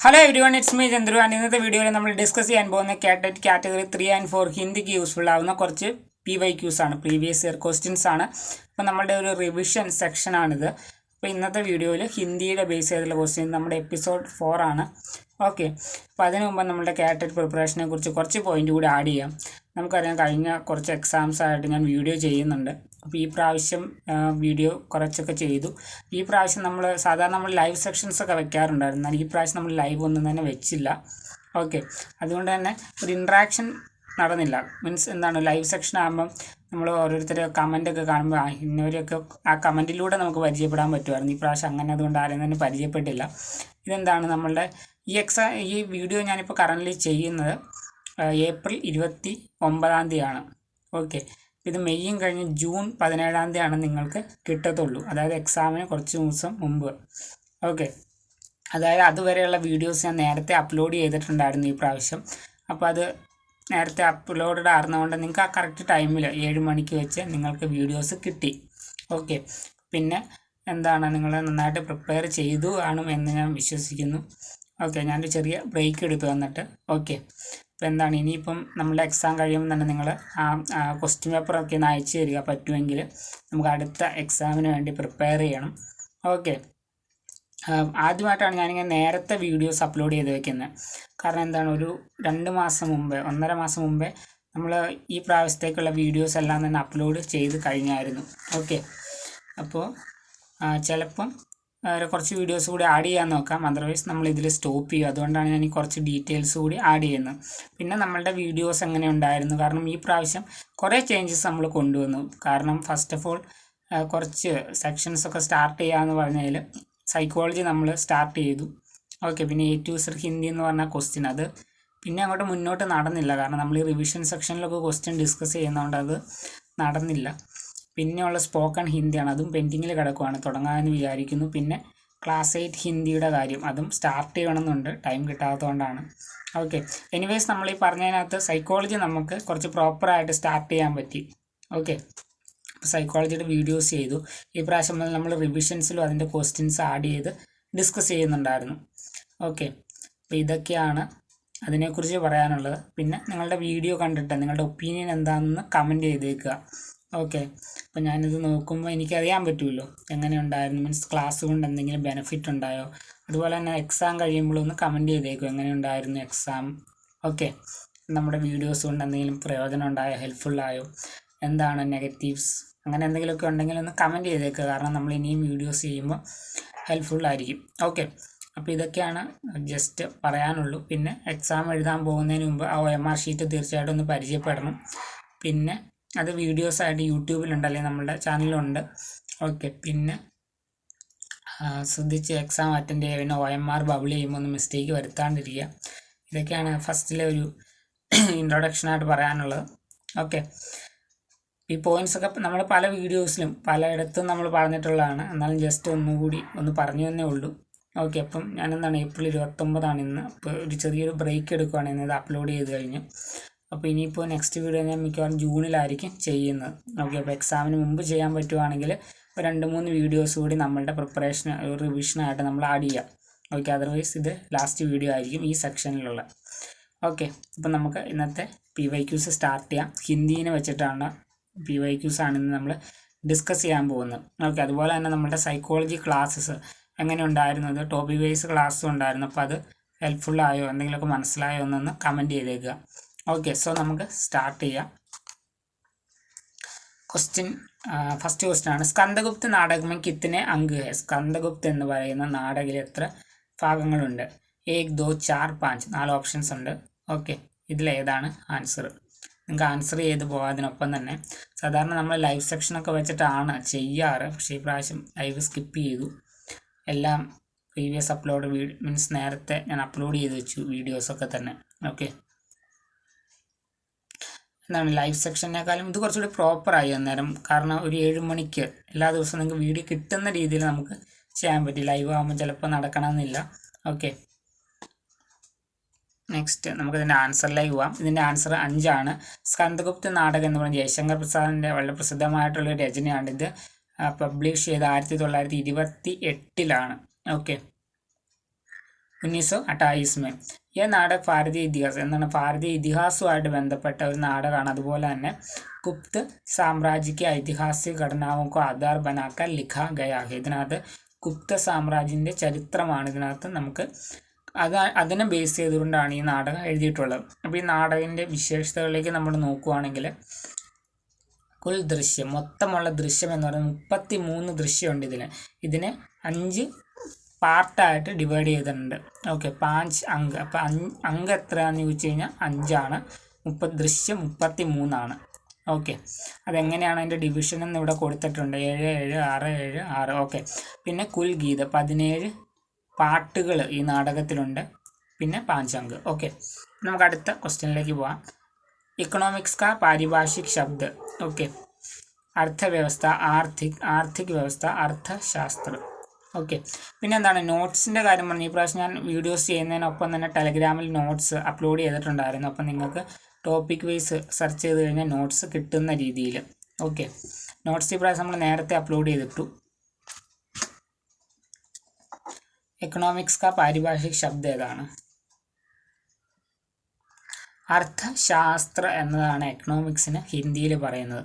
Hello everyone, it's me Chandru. And ഇന്നത്തെ വീഡിയോയിൽ നമ്മൾ ഡിസ്കസ് ചെയ്യാൻ പോകുന്ന കാറ്റഗറി 3 ആൻഡ് 4 ഹിന്ദിക്ക് യൂസ്ഫുൾ ആവുന്ന കുറച്ച് PYQs ആണ്, പ്രീവിയസ് ഇയർ ക്വസ്റ്റ്യൻസ് ആണ്. അപ്പോൾ നമ്മുടെ ഒരു റിവിഷൻ സെക്ഷനാണിത്. അപ്പോൾ ഇന്നത്തെ വീഡിയോയിൽ ഹിന്ദിയുടെ ബേസ് ചെയ്തുള്ള ക്വസ്റ്റ്യൻ നമ്മുടെ എപ്പിസോഡ് 4 ആണ്. ഓക്കെ, അപ്പോൾ അതിനു മുമ്പ് നമ്മുടെ കാറ്റഗറി പ്രിപ്പറേഷനെ കുറിച്ച് കുറച്ച് പോയിന്റ് കൂടി ആഡ് ചെയ്യാം. നമുക്കറിയാം, കഴിഞ്ഞ കുറച്ച് എക്സാംസ് ആയിട്ട് ഞാൻ വീഡിയോ ചെയ്യുന്നുണ്ട്. അപ്പോൾ ഈ പ്രാവശ്യം വീഡിയോ കുറച്ചൊക്കെ ചെയ്തു. ഈ പ്രാവശ്യം സാധാരണ നമ്മൾ ലൈവ് സെക്ഷൻസൊക്കെ വെക്കാറുണ്ടായിരുന്നു. എന്നാൽ ഈ പ്രാവശ്യം നമ്മൾ ലൈവ് ഒന്നും തന്നെ വെച്ചില്ല. ഓക്കെ, അതുകൊണ്ട് തന്നെ ഒരു ഇൻട്രാക്ഷൻ നടന്നില്ല. മീൻസ് എന്താണ്, ലൈവ് സെക്ഷൻ ആകുമ്പം നമ്മൾ ഓരോരുത്തരെ കമൻറ്റൊക്കെ കാണുമ്പോൾ ഇന്നവരെയൊക്കെ ആ കമൻറ്റിലൂടെ നമുക്ക് പരിചയപ്പെടാൻ പറ്റുമായിരുന്നു. ഈ പ്രാവശ്യം അങ്ങനെ അതുകൊണ്ട് ആരും തന്നെ പരിചയപ്പെട്ടില്ല. ഇതെന്താണ്, നമ്മളുടെ ഈ വീഡിയോ ഞാനിപ്പോൾ കറൻ്റ്ലി ചെയ്യുന്നത് ഏപ്രിൽ 29 തീയതിയാണ്. ഓക്കെ, ഇത് മെയ്യും കഴിഞ്ഞ് ജൂൺ 17 തീയതിയാണ് നിങ്ങൾക്ക് കിട്ടത്തുള്ളൂ. അതായത് എക്സാമിന് കുറച്ച് ദിവസം മുമ്പ്. ഓക്കെ, അതായത് അതുവരെയുള്ള വീഡിയോസ് ഞാൻ നേരത്തെ അപ്ലോഡ് ചെയ്തിട്ടുണ്ടായിരുന്നു ഈ പ്രാവശ്യം. അപ്പോൾ അത് നേരത്തെ അപ്ലോഡഡ് ആയിരുന്നതുകൊണ്ട് നിങ്ങൾക്ക് ആ കറക്റ്റ് ടൈമിൽ 7 മണിക്ക് വെച്ച് നിങ്ങൾക്ക് വീഡിയോസ് കിട്ടി. ഓക്കെ, പിന്നെ എന്താണ്, നിങ്ങൾ നന്നായിട്ട് പ്രിപ്പയർ ചെയ്തു കാണും എന്ന് ഞാൻ വിശ്വസിക്കുന്നു. ഓക്കെ, ഞാനൊരു ചെറിയ ബ്രേക്ക് എടുത്തു വന്നിട്ട്. ഓക്കെ, അപ്പോൾ എന്താണ്, ഇനിയിപ്പം നമ്മുടെ എക്സാം കഴിയുമ്പോൾ തന്നെ നിങ്ങൾ ആ ക്വസ്റ്റ്യൻ പേപ്പറൊക്കെ ഒന്ന് അയച്ചു തരിക പറ്റുമെങ്കിൽ. നമുക്ക് അടുത്ത എക്സാമിന് വേണ്ടി പ്രിപ്പയർ ചെയ്യണം. ഓക്കെ, ആദ്യമായിട്ടാണ് ഞാനിങ്ങനെ നേരത്തെ വീഡിയോസ് അപ്ലോഡ് ചെയ്ത് വെക്കുന്നത്. കാരണം എന്താണ്, ഒരു 2 മാസം മുമ്പേ, 1.5 മാസം മുമ്പേ നമ്മൾ ഈ പ്രാവശ്യത്തേക്കുള്ള വീഡിയോസ് എല്ലാം തന്നെ അപ്ലോഡ് ചെയ്ത് കഴിഞ്ഞായിരുന്നു. ഓക്കെ, അപ്പോൾ ചിലപ്പം കുറച്ച് വീഡിയോസ് കൂടി ആഡ് ചെയ്യാൻ നോക്കാം. അതർവൈസ് നമ്മൾ ഇതിൽ സ്റ്റോപ്പ് ചെയ്യും. അതുകൊണ്ടാണ് ഞാൻ ഈ കുറച്ച് ഡീറ്റെയിൽസ് കൂടി ആഡ് ചെയ്യുന്നത്. പിന്നെ നമ്മളുടെ വീഡിയോസ് എങ്ങനെ ഉണ്ടായിരുന്നു, കാരണം ഈ പ്രാവശ്യം കുറേ ചേഞ്ചസ് നമ്മൾ കൊണ്ടുവന്നു. കാരണം ഫസ്റ്റ് ഓഫ് ഓൾ കുറച്ച് സെക്ഷൻസൊക്കെ സ്റ്റാർട്ട് ചെയ്യാമെന്ന് പറഞ്ഞതിൽ സൈക്കോളജി നമ്മൾ സ്റ്റാർട്ട് ചെയ്തു. ഓക്കെ, പിന്നെ A to Z ഹിന്ദി എന്ന് പറഞ്ഞ ക്വസ്റ്റ്യൻ അത് പിന്നെ അങ്ങോട്ട് മുന്നോട്ട് നടന്നില്ല. കാരണം നമ്മൾ ഈ റിവിഷൻ സെക്ഷനിലൊക്കെ ക്വസ്റ്റ്യൻ ഡിസ്കസ് ചെയ്യുന്നതുകൊണ്ട് അത് നടന്നില്ല. പിന്നെയുള്ള സ്പോക്കൺ ഹിന്ദിയാണ്, അതും പെൻഡിങ്ങിൽ കിടക്കുവാണ്, തുടങ്ങാമെന്ന് വിചാരിക്കുന്നു. പിന്നെ ക്ലാസ് 8 ഹിന്ദിയുടെ കാര്യം, അതും സ്റ്റാർട്ട് ചെയ്യണമെന്നുണ്ട്, ടൈം കിട്ടാത്തതുകൊണ്ടാണ്. ഓക്കെ, എനിവേസ് നമ്മൾ ഈ പറഞ്ഞതിനകത്ത് സൈക്കോളജി നമുക്ക് കുറച്ച് പ്രോപ്പറായിട്ട് സ്റ്റാർട്ട് ചെയ്യാൻ പറ്റി. ഓക്കെ, അപ്പോൾ സൈക്കോളജിയുടെ വീഡിയോസ് ചെയ്തു. ഈ പ്രാവശ്യം നമ്മൾ റിവിഷൻസിലും അതിൻ്റെ ക്വസ്റ്റ്യൻസ് ആഡ് ചെയ്ത് ഡിസ്കസ് ചെയ്യുന്നുണ്ടായിരുന്നു. ഓക്കെ, അപ്പോൾ ഇതൊക്കെയാണ് അതിനെക്കുറിച്ച് പറയാനുള്ളത്. പിന്നെ നിങ്ങളുടെ വീഡിയോ കണ്ടിട്ട് നിങ്ങളുടെ ഒപ്പീനിയൻ എന്താണെന്ന് കമൻറ്റ് ചെയ്തേക്കുക. ഓക്കെ, അപ്പോൾ ഞാനിത് നോക്കുമ്പോൾ എനിക്കറിയാൻ പറ്റുമല്ലോ എങ്ങനെ ഉണ്ടായിരുന്നു, മീൻസ് ക്ലാസ് കൊണ്ട് എന്തെങ്കിലും ബെനിഫിറ്റ് ഉണ്ടായോ. അതുപോലെ തന്നെ എക്സാം കഴിയുമ്പോഴൊന്ന് കമൻറ്റ് ചെയ്തേക്കും എങ്ങനെ ഉണ്ടായിരുന്നു എക്സാം. ഓക്കെ, നമ്മുടെ വീഡിയോസ് കൊണ്ട് എന്തെങ്കിലും പ്രയോജനം ഉണ്ടായോ, ഹെൽപ്ഫുള്ളായോ, എന്താണ് നെഗറ്റീവ്സ്, അങ്ങനെ എന്തെങ്കിലുമൊക്കെ ഉണ്ടെങ്കിൽ ഒന്ന് കമൻറ്റ് ചെയ്തേക്കുക. കാരണം നമ്മൾ ഇനിയും വീഡിയോസ് ചെയ്യുമ്പോൾ ഹെൽപ്ഫുള്ളായിരിക്കും. ഓക്കെ, അപ്പോൾ ഇതൊക്കെയാണ് ജസ്റ്റ് പറയാനുള്ളൂ. പിന്നെ എക്സാം എഴുതാൻ പോകുന്നതിന് മുമ്പ് ആ OMR ഷീറ്റ് തീർച്ചയായിട്ടും ഒന്ന് പരിചയപ്പെടണം. പിന്നെ അത് വീഡിയോസായിട്ട് യൂട്യൂബിലുണ്ട്, അല്ലെങ്കിൽ നമ്മുടെ ചാനലിലുണ്ട്. ഓക്കെ, പിന്നെ ശ്രദ്ധിച്ച് എക്സാം അറ്റൻഡ് ചെയ്യുക. പിന്നെ OMR ബബിൾ ചെയ്യുമ്പോൾ ഒന്ന് മിസ്റ്റേക്ക് വരുത്താണ്ടിരിക്കുക. ഇതൊക്കെയാണ് ഫസ്റ്റിലെ ഒരു ഇൻട്രൊഡക്ഷനായിട്ട് പറയാനുള്ളത്. ഓക്കെ, ഈ പോയിൻറ്റ്സൊക്കെ നമ്മൾ പല വീഡിയോസിലും പലയിടത്തും നമ്മൾ പറഞ്ഞിട്ടുള്ളതാണ്, എന്നാലും ജസ്റ്റ് ഒന്നുകൂടി ഒന്ന് പറഞ്ഞു തന്നേ ഉള്ളൂ. ഓക്കെ, അപ്പം ഞാനെന്താണ്, ഏപ്രിൽ 29 ഇന്ന്. അപ്പോൾ ഒരു ചെറിയൊരു ബ്രേക്ക് എടുക്കുകയാണ്, ഇന്നത് അപ്ലോഡ് ചെയ്ത് കഴിഞ്ഞ്. അപ്പോൾ ഇനിയിപ്പോൾ നെക്സ്റ്റ് വീഡിയോ ഞാൻ മിക്കവാറും ജൂണിലായിരിക്കും ചെയ്യുന്നത്. ഓക്കെ, അപ്പോൾ എക്സാമിന് മുമ്പ് ചെയ്യാൻ പറ്റുവാണെങ്കിൽ 2-3 വീഡിയോസ് കൂടി നമ്മളുടെ പ്രിപ്പറേഷൻ ഒരു റിവിഷനായിട്ട് നമ്മൾ ആഡ് ചെയ്യാം. ഓക്കെ, അതർവൈസ് ഇത് ലാസ്റ്റ് വീഡിയോ ആയിരിക്കും ഈ സെക്ഷനിലുള്ള. ഓക്കെ, അപ്പോൾ നമുക്ക് ഇന്നത്തെ PYQs സ്റ്റാർട്ട് ചെയ്യാം. ഹിന്ദീനെ വെച്ചിട്ടാണ് PYQs ആണ് ഇന്ന് നമ്മൾ ഡിസ്കസ് ചെയ്യാൻ പോകുന്നത്. ഓക്കെ, അതുപോലെ തന്നെ നമ്മുടെ സൈക്കോളജി ക്ലാസ്സസ് എങ്ങനെ ഉണ്ടായിരുന്നത്, ടോപ്പിക് വൈസ് ക്ലാസ്സും ഉണ്ടായിരുന്നു. അപ്പോൾ അത് ഹെൽപ്ഫുള്ളായോ, എന്തെങ്കിലുമൊക്കെ മനസ്സിലായോ എന്നൊന്ന് കമൻറ്റ് ചെയ്തേക്കുക. ഓക്കെ, സോ നമുക്ക് സ്റ്റാർട്ട് ചെയ്യാം. ഫസ്റ്റ് ക്വസ്റ്റ്യൻ ആണ്, സ്കന്ദഗുപ്ത നാടകമേ കിത്തനെ അങ്ക് ഹെ. സ്കന്ദഗുപ്ത എന്ന് പറയുന്ന നാടകയിൽ എത്ര ഭാഗങ്ങളുണ്ട്? 1, 2, 4, 5. 4 ഓപ്ഷൻസ് ഉണ്ട്. ഓക്കെ, ഇതിലേതാണ് ആൻസർ? നിങ്ങൾക്ക് ആൻസർ ചെയ്ത് പോകാതിനൊപ്പം തന്നെ സാധാരണ നമ്മൾ ലൈവ് സെക്ഷനൊക്കെ വെച്ചിട്ടാണ് ചെയ്യാറ്. പക്ഷേ ഈ പ്രാവശ്യം ലൈവ് സ്കിപ്പ് ചെയ്തു. എല്ലാം പ്രീവിയസ് അപ്ലോഡ് മീൻസ് നേരത്തെ ഞാൻ അപ്ലോഡ് ചെയ്ത് വെച്ചു വീഡിയോസൊക്കെ തന്നെ. ഓക്കെ, എന്താണ്, ലൈവ് സെക്ഷനേക്കാളും ഇത് കുറച്ചുകൂടി പ്രോപ്പറായി അന്നേരം. കാരണം ഒരു 7 മണിക്ക് എല്ലാ ദിവസവും നിങ്ങൾക്ക് വീഡിയോ കിട്ടുന്ന രീതിയിൽ നമുക്ക് ചെയ്യാൻ പറ്റി. ലൈവ് ആകുമ്പോൾ ചിലപ്പോൾ നടക്കണമെന്നില്ല. ഓക്കെ, നെക്സ്റ്റ് നമുക്കിതിൻ്റെ ആൻസറിലേക്ക് പോവാം. ഇതിൻ്റെ ആൻസർ 5 ആണ്. സ്കന്ദഗുപ്ത നാടകം എന്ന് പറഞ്ഞാൽ ജയശങ്കർ പ്രസാദിൻ്റെ വളരെ പ്രസിദ്ധമായിട്ടുള്ള രചനയാണ്. ഇത് പബ്ലിഷ് ചെയ്ത് 1928 ഓക്കെ, 1928 में यह नाटक ഭാരതീയ ഇതിഹാസം എന്താണ് ഭാരതീയ ഇതിഹാസവുമായിട്ട് ബന്ധപ്പെട്ട ഒരു നാടകമാണ്. അതുപോലെ തന്നെ ഗുപ്ത സാമ്രാജ്യക്ക് ഐതിഹാസിക ഘടനാവോ ആധാർ ബനാക്കർ ലിഖാ ഗയാ ഹെ. ഇതിനകത്ത് ഗുപ്ത സാമ്രാജ്യത്തിൻ്റെ ചരിത്രമാണ് ഇതിനകത്ത് നമുക്ക് അതിനെ ബേസ് ചെയ്തുകൊണ്ടാണ് ഈ നാടകം എഴുതിയിട്ടുള്ളത്. അപ്പോൾ ഈ നാടകത്തിൻ്റെ വിശേഷതകളിലേക്ക് നമ്മൾ നോക്കുകയാണെങ്കിൽ കുൽ ദൃശ്യം മൊത്തമുള്ള ദൃശ്യം എന്ന് പറയുന്നത് 33 ദൃശ്യമുണ്ട്. ഇതിനെ 5 പാർട്ടായിട്ട് ഡിവൈഡ് ചെയ്തിട്ടുണ്ട്. ഓക്കെ, 5 അങ്ക്. അപ്പോൾ അങ്ക് എത്രയാണെന്ന് ചോദിച്ചു കഴിഞ്ഞാൽ 5ആണ്. ദൃശ്യം 33ആണ്. ഓക്കെ, അതെങ്ങനെയാണ് അതിൻ്റെ ഡിവിഷൻ എന്ന് ഇവിടെ കൊടുത്തിട്ടുണ്ട്. 7, 7, 6, 7, 6. ഓക്കെ, പിന്നെ കുൽ ഗീത 17 പാട്ടുകൾ ഈ നാടകത്തിലുണ്ട്. പിന്നെ 5 അങ്ക്. ഓക്കെ, നമുക്ക് അടുത്ത ക്വസ്റ്റ്യനിലേക്ക് പോവാം. इकोनॉमिक्स का पारिभाषिक शब्द. ओके, अर्थव्यवस्था, आर्थिक व्यवस्था, अर्थशास्त्र. ഓക്കെ, പിന്നെ എന്താണ് നോട്ട്സിൻ്റെ കാര്യം പറഞ്ഞു. ഈ പ്രാവശ്യം ഞാൻ വീഡിയോസ് ചെയ്യുന്നതിനൊപ്പം തന്നെ ടെലഗ്രാമിൽ നോട്ട്സ് അപ്ലോഡ് ചെയ്തിട്ടുണ്ടായിരുന്നു. അപ്പം നിങ്ങൾക്ക് ടോപ്പിക് വൈസ് സെർച്ച് ചെയ്ത് കഴിഞ്ഞാൽ നോട്ട്സ് കിട്ടുന്ന രീതിയിൽ. ഓക്കെ, നോട്ട്സ് ഈ പ്രാവശ്യം നമ്മൾ നേരത്തെ അപ്ലോഡ് ചെയ്തിട്ടു. എക്കണോമിക്സ് കാ പാരിഭാഷിക് ശബ്ദം ഏതാണ്? അർത്ഥശാസ്ത്ര എന്നതാണ് എക്കണോമിക്സിന് ഹിന്ദിയിൽ പറയുന്നത്.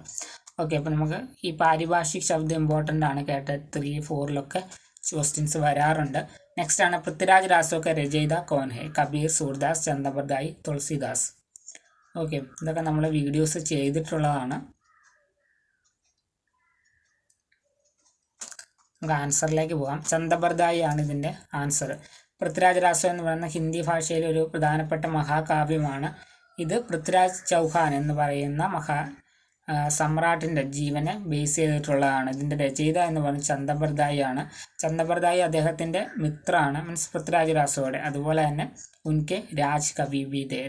ഓക്കെ, അപ്പോൾ നമുക്ക് ഈ പാരിഭാഷിക് ശബ്ദം ഇമ്പോർട്ടൻ്റ് ആണ്. കേട്ടറ്റ് 3, 4 ക്വസ്റ്റ്യൻസ് വരാറുണ്ട്. നെക്സ്റ്റ് ആണ് പൃഥ്വിരാജ് രാസോക്കെ രചയിത കോൻ ഹെ? കബീർ, സൂർദാസ്, ചന്ദബർദായി, തുളസിദാസ്. ഓക്കെ, ഇതൊക്കെ നമ്മൾ വീഡിയോസ് ചെയ്തിട്ടുള്ളതാണ്. നമുക്ക് ആൻസറിലേക്ക് പോകാം. ചന്ദബർദായി ആണ് ഇതിൻ്റെ ആൻസർ. പൃഥ്വിരാജ് രാസോ എന്ന് പറയുന്ന ഹിന്ദി ഭാഷയിലെ ഒരു പ്രധാനപ്പെട്ട മഹാകാവ്യമാണ്. ഇത് പൃഥ്വിരാജ് ചൗഹാൻ എന്ന് പറയുന്ന സമ്രാട്ടിൻ്റെ ജീവനെ ബേസ് ചെയ്തിട്ടുള്ളതാണ്. ഇതിൻ്റെ രചയിത എന്ന് പറയുന്നത് ചന്ദബർദായി ആണ്. ചന്ദബർദായി അദ്ദേഹത്തിൻ്റെ മിത്രമാണ്, മീൻസ് പൃഥ്വിരാജ് രാസോയുടെ. അതുപോലെ തന്നെ ഉൻകെ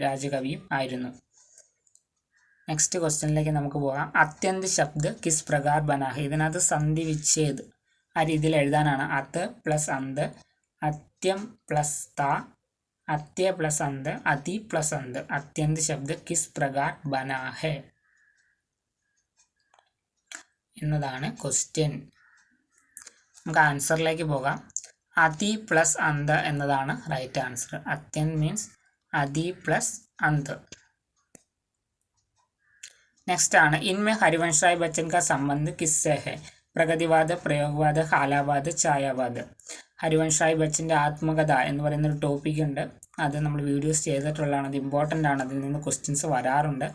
രാജകവിയും ആയിരുന്നു. നെക്സ്റ്റ് ക്വസ്റ്റ്യനിലേക്ക് നമുക്ക് പോകാം. അത്യന്ത് ശബ്ദ് കിസ് പ്രകാർ ബനാ ഹെ? ഇതിനകത്ത് സന്ധി വിച്ഛേദ് ആ രീതിയിൽ എഴുതാനാണ്. അത് പ്ലസ് അന്ത്, അത്യം പ്ലസ് ത, അത്യ പ്ലസ് അന്ത്, അതി പ്ലസ് അന്ത്. അത്യന്ത് ശബ്ദ് കിസ് പ്രകാർ ബനാ ഹെ എന്നതാണ് ക്വസ്റ്റ്യൻ. നമുക്ക് ആൻസറിലേക്ക് പോകാം. അതി പ്ലസ് അന്ത് എന്നതാണ് റൈറ്റ് ആൻസർ. അത്യന്ത് മീൻസ് അതി പ്ലസ് അന്ത്. നെക്സ്റ്റ് ആണ് ഇൻമേ ഹരിവംശ് റായ് ബച്ചൻ കാ സംബന്ധ് കിസ്സെ ഹെ? പ്രഗതിവാദ, പ്രയോഗവാദ, ഹാലാവാദ, ഛായാവാദ. ഹരിവംശ് റായ് ബച്ചൻ്റെ ആത്മകഥ എന്ന് പറയുന്നൊരു ടോപ്പിക് ഉണ്ട്. അത് നമ്മൾ വീഡിയോസ് ചെയ്തിട്ടുള്ളതാണ്. അത് ഇമ്പോർട്ടൻ്റ് ആണ്. അതിൽ നിന്ന് ക്വസ്റ്റ്യൻസ് വരാറുണ്ട്.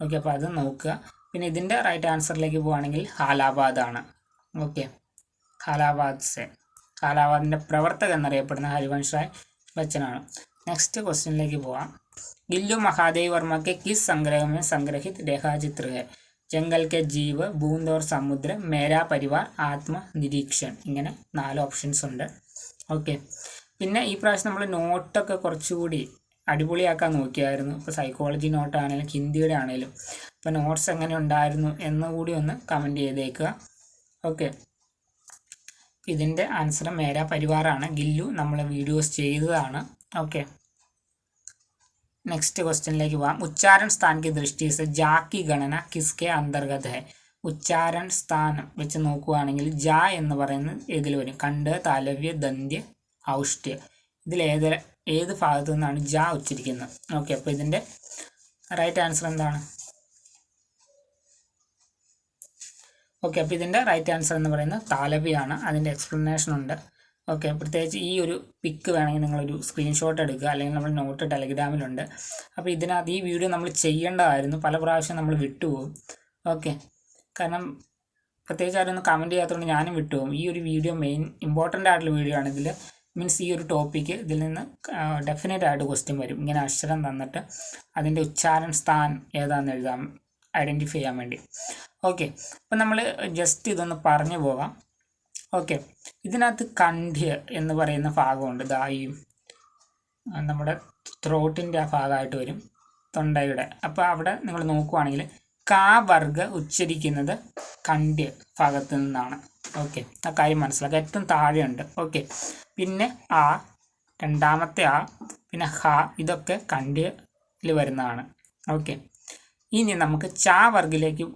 ഓക്കെ, അപ്പോൾ അത് നോക്കുക. പിന്നെ ഇതിൻ്റെ റൈറ്റ് ആൻസറിലേക്ക് പോവുകയാണെങ്കിൽ ഹാലാബാദാണ്. ഓക്കെ, ഹാലാബാദിൻ്റെ പ്രവർത്തകൻ എന്നറിയപ്പെടുന്ന ഹരിവംശ് റായ് ബച്ചനാണ്. നെക്സ്റ്റ് ക്വസ്റ്റ്യനിലേക്ക് പോവാം. ഗില്ലു മഹാദേവ് വർമ്മ के किस संग्रह में संग्रहित रेखाचित्र है? जंगल के जीव, बूंद और समुद्र, मेरा परिवार, आत्म निरीक्षण. ഇങ്ങനെ 4 ഓപ്ഷൻസ് ഉണ്ട്. ഓക്കെ, പിന്നെ ഈ പ്രാവശ്യം നമ്മൾ നോട്ടൊക്കെ കുറച്ചുകൂടി അടിപൊളിയാക്കാൻ നോക്കിയായിരുന്നു. ഇപ്പോൾ സൈക്കോളജി നോട്ടാണെങ്കിലും ഹിന്ദിയുടെ ആണെങ്കിലും. ഇപ്പോൾ നോട്ട്സ് എങ്ങനെ ഉണ്ടായിരുന്നു എന്ന് കൂടി ഒന്ന് കമൻറ്റ് ചെയ്തേക്കുക. ഓക്കെ, ഇതിൻ്റെ ആൻസർ മേരാ പരിവാറാണ്. ഗില്ലു നമ്മൾ വീഡിയോസ് ചെയ്തതാണ്. ഓക്കെ, നെക്സ്റ്റ് ക്വസ്റ്റ്യനിലേക്ക് പോകാം. ഉച്ചാरण स्थान की दृष्टि से जा की गणना किसके अंतर्गत है? ഉച്ചാरण സ്ഥാനം വെച്ച് നോക്കുകയാണെങ്കിൽ ജ എന്ന് പറയുന്നത് ഏതിൽ വരും? കണ്ട്, താലവ്യ, ദന്ത്യ, ഔഷ്ട്യ. ഇതിൽ ഏത് ഭാഗത്തു നിന്നാണ് ജ ഉച്ചരിക്കുന്നത്? ഓക്കെ, അപ്പോൾ ഇതിൻ്റെ റൈറ്റ് ആൻസർ എന്താണ്? ഓക്കെ, അപ്പോൾ ഇതിൻ്റെ റൈറ്റ് ആൻസർ എന്ന് പറയുന്നത് താലവ്യാണ്. അതിൻ്റെ എക്സ്പ്ലനേഷൻ ഉണ്ട്. ഓക്കെ, പ്രത്യേകിച്ച് ഈ ഒരു പിക്ക് വേണമെങ്കിൽ നിങ്ങളൊരു സ്ക്രീൻഷോട്ട് എടുക്കുക, അല്ലെങ്കിൽ നമ്മൾ നോട്ട് ടെലഗ്രാമിലുണ്ട്. അപ്പോൾ ഇതിനകത്ത് ഈ വീഡിയോ നമ്മൾ ചെയ്യേണ്ടതായിരുന്നു. പല പ്രാവശ്യം നമ്മൾ വിട്ടുപോകും. ഓക്കെ, കാരണം പ്രത്യേകിച്ച് ആരൊന്നും കമൻറ്റ് ചെയ്യാത്തതുകൊണ്ട് ഞാനും വിട്ടുപോകും. ഈ ഒരു വീഡിയോ മെയിൻ ഇമ്പോർട്ടൻ്റ് ആയിട്ടുള്ള വീഡിയോ ആണ്. ഇതിൽ മീൻസ് ഈ ഒരു ടോപ്പിക്ക് ഇതിൽ നിന്ന് ഡെഫിനറ്റ് ആയിട്ട് ക്വസ്റ്റ്യൻ വരും. ഇങ്ങനെ അക്ഷരം തന്നിട്ട് അതിൻ്റെ ഉച്ചാരണ സ്ഥാനം ഏതാണെന്ന് എഴുതാൻ ഐഡൻറ്റിഫൈ ചെയ്യാൻ വേണ്ടി. ഓക്കെ, അപ്പം നമ്മൾ ജസ്റ്റ് ഇതൊന്ന് പറഞ്ഞു പോകാം. ഓക്കെ, ഇതിനകത്ത് കണ്ഠ്യ എന്ന് പറയുന്ന ഭാഗമുണ്ട്. ദായും നമ്മുടെ ത്രോട്ടിൻ്റെ ആ ഭാഗമായിട്ട് വരും, തൊണ്ടയുടെ. അപ്പോൾ അവിടെ നിങ്ങൾ നോക്കുവാണെങ്കിൽ കാ വർഗ ഉച്ചരിക്കുന്നത് കണ്ഠ്യ ഭാഗത്ത് നിന്നാണ്. ഓക്കെ, ആ കാര്യം മനസ്സിലാക്കുക. ഏറ്റവും താഴെയുണ്ട്. ഓക്കെ, പിന്നെ ആ, രണ്ടാമത്തെ ആ, പിന്നെ ഹ, ഇതൊക്കെ കണ്ഠ്യയിൽ വരുന്നതാണ്. ഓക്കെ, ഇനി നമുക്ക് ചാ വർഗിലേക്ക്.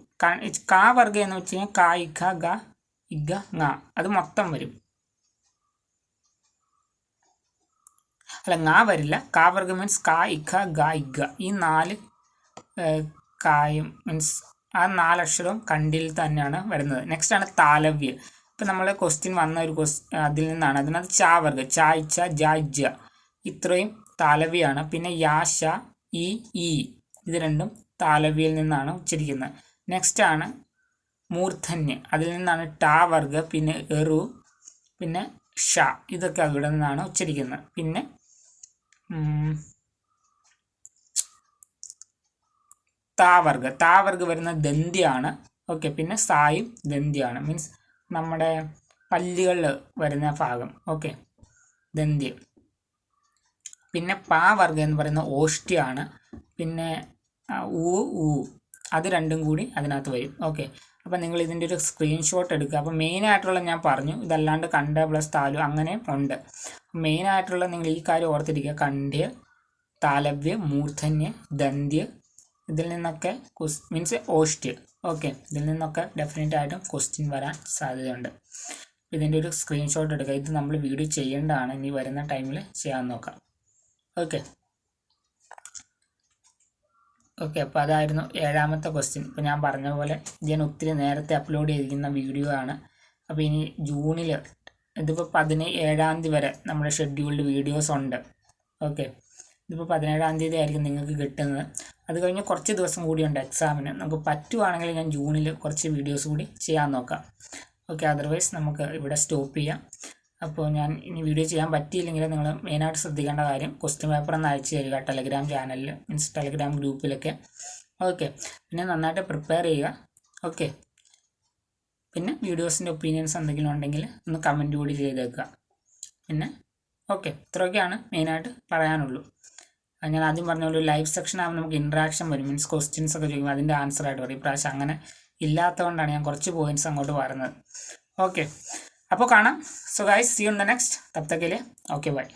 കാ വർഗ എന്ന് വെച്ച് കഴിഞ്ഞാൽ കാ, ഇഖ, ഗ, ഇഗ, ങ, അത് മൊത്തം വരും. അല്ല ങ വരില്ല. കാ വർഗം മീൻസ് കാ ഇഖ ഗ ഇഗ ഈ 4 കായും മീൻസ് ആ 4 അക്ഷരവും കണ്ടിൽ തന്നെയാണ് വരുന്നത്. നെക്സ്റ്റ് ആണ് താലവ്യ. ഇപ്പം നമ്മൾ ക്വസ്റ്റ്യൻ വന്ന ഒരു അതിൽ നിന്നാണ്. അതിനകത്ത് ചാ വർഗം ചാ ഇച്ച ജ ഇജ ഇത്രയും താലവ്യാണ്. പിന്നെ യാശ ഈ ഇത് രണ്ടും താലവ്യയിൽ നിന്നാണ് ഉച്ചരിക്കുന്നത്. നെക്സ്റ്റ് ആണ് മൂർധന്യ. അതിൽ നിന്നാണ് ടാ വർഗ, പിന്നെ എറു, പിന്നെ ഷ ഇതൊക്കെ അവിടെ നിന്നാണ് ഉച്ചരിക്കുന്നത്. പിന്നെ താവർഗ വരുന്ന ദന്ത്യാണ്. ഓക്കെ, പിന്നെ സായും ദന്ത്യാണ്. മീൻസ് നമ്മുടെ പല്ലുകളിൽ വരുന്ന ഭാഗം. ഓക്കെ, ദന്ത്യം. പിന്നെ പാ വർഗം എന്ന് പറയുന്ന ഓഷ്ട്യാണ്. പിന്നെ ഊ അത് രണ്ടും കൂടി അതിനകത്ത് വരും. ഓക്കെ, അപ്പം നിങ്ങൾ ഇതിൻ്റെ ഒരു സ്ക്രീൻഷോട്ട് എടുക്കുക. അപ്പോൾ മെയിനായിട്ടുള്ള ഞാൻ പറഞ്ഞു, ഇതല്ലാണ്ട് കണ്ഠ പ്ലസ് താലു അങ്ങനെയും ഉണ്ട്. മെയിനായിട്ടുള്ള നിങ്ങൾ ഈ കാര്യം ഓർത്തിരിക്കുക. കണ്ഠ്യ, താലവ്യ, മൂർധന്യ, ദന്ത്യ, ഇതിൽ നിന്നൊക്കെ മീൻസ് ഓഷ്ട്യ. ഓക്കെ, ഇതിൽ നിന്നൊക്കെ ഡെഫിനറ്റ് ആയിട്ടും ക്വസ്റ്റ്യൻ വരാൻ സാധ്യതയുണ്ട്. ഇതിൻ്റെ ഒരു സ്ക്രീൻഷോട്ട് എടുക്കുക. ഇത് നമ്മൾ വീഡിയോ ചെയ്യേണ്ടതാണ്. ഇനി വരുന്ന ടൈമിൽ ചെയ്യാൻ നോക്കാം. ഓക്കെ, അപ്പോൾ അതായിരുന്നു 7ാമത്തെ ക്വസ്റ്റ്യൻ. ഇപ്പോൾ ഞാൻ പറഞ്ഞ പോലെ ഞാൻ ഒത്തിരി നേരത്തെ അപ്ലോഡ് ചെയ്തിരിക്കുന്ന വീഡിയോ ആണ്. അപ്പോൾ ഇനി ജൂണിൽ ഇതിപ്പോൾ 17ാം തീയതി വരെ നമ്മുടെ ഷെഡ്യൂൾഡ് വീഡിയോസ് ഉണ്ട്. ഓക്കെ, ഇതിപ്പോൾ 17ാം തീയതി ആയിരിക്കും നിങ്ങൾക്ക് കിട്ടുന്നത്. അത് കഴിഞ്ഞ് കുറച്ച് ദിവസം കൂടിയുണ്ട് എക്സാമിന്. നമുക്ക് പറ്റുവാണെങ്കിൽ ഞാൻ ജൂണിൽ കുറച്ച് വീഡിയോസ് കൂടി ചെയ്യാൻ നോക്കാം. ഓക്കെ, അതർവൈസ് നമുക്ക് ഇവിടെ സ്റ്റോപ്പ് ചെയ്യാം. അപ്പോൾ ഞാൻ ഇനി വീഡിയോ ചെയ്യാൻ പറ്റിയില്ലെങ്കിൽ നിങ്ങൾ മെയിനായിട്ട് ശ്രദ്ധിക്കേണ്ട കാര്യം ക്വസ്റ്റ്യൻ പേപ്പർ ഒന്ന് അയച്ചു തരിക ടെലഗ്രാം ചാനലിൽ മീൻസ് ടെലഗ്രാം ഗ്രൂപ്പിലൊക്കെ. ഓക്കെ, പിന്നെ നന്നായിട്ട് പ്രിപ്പയർ ചെയ്യുക. ഓക്കെ, പിന്നെ വീഡിയോസിൻ്റെ ഒപ്പീനിയൻസ് എന്തെങ്കിലും ഉണ്ടെങ്കിൽ ഒന്ന് കമൻറ്റ് കൂടി ചെയ്തേക്കുക. പിന്നെ ഓക്കെ, ഇത്രയൊക്കെയാണ് മെയിനായിട്ട് പറയാനുള്ളൂ. ഞാൻ ആദ്യം പറഞ്ഞ ഒരു ലൈവ് സെക്ഷൻ ആകുമ്പോൾ നമുക്ക് ഇൻട്രാക്ഷൻ വരും. മീൻസ് ക്വസ്റ്റ്യൻസ് ഒക്കെ ചോദിക്കുമ്പോൾ അതിൻ്റെ ആൻസർ ആയിട്ട് പറയും. ഇപ്രാവശ്യം അങ്ങനെ ഇല്ലാത്തതുകൊണ്ടാണ് ഞാൻ കുറച്ച് പോയിൻറ്റ്സ് അങ്ങോട്ട് പറഞ്ഞത്. ഓക്കെ, അപ്പോൾ കാണാം. So guys, see you in the next. തബ് തക് के लिए ओके बाय.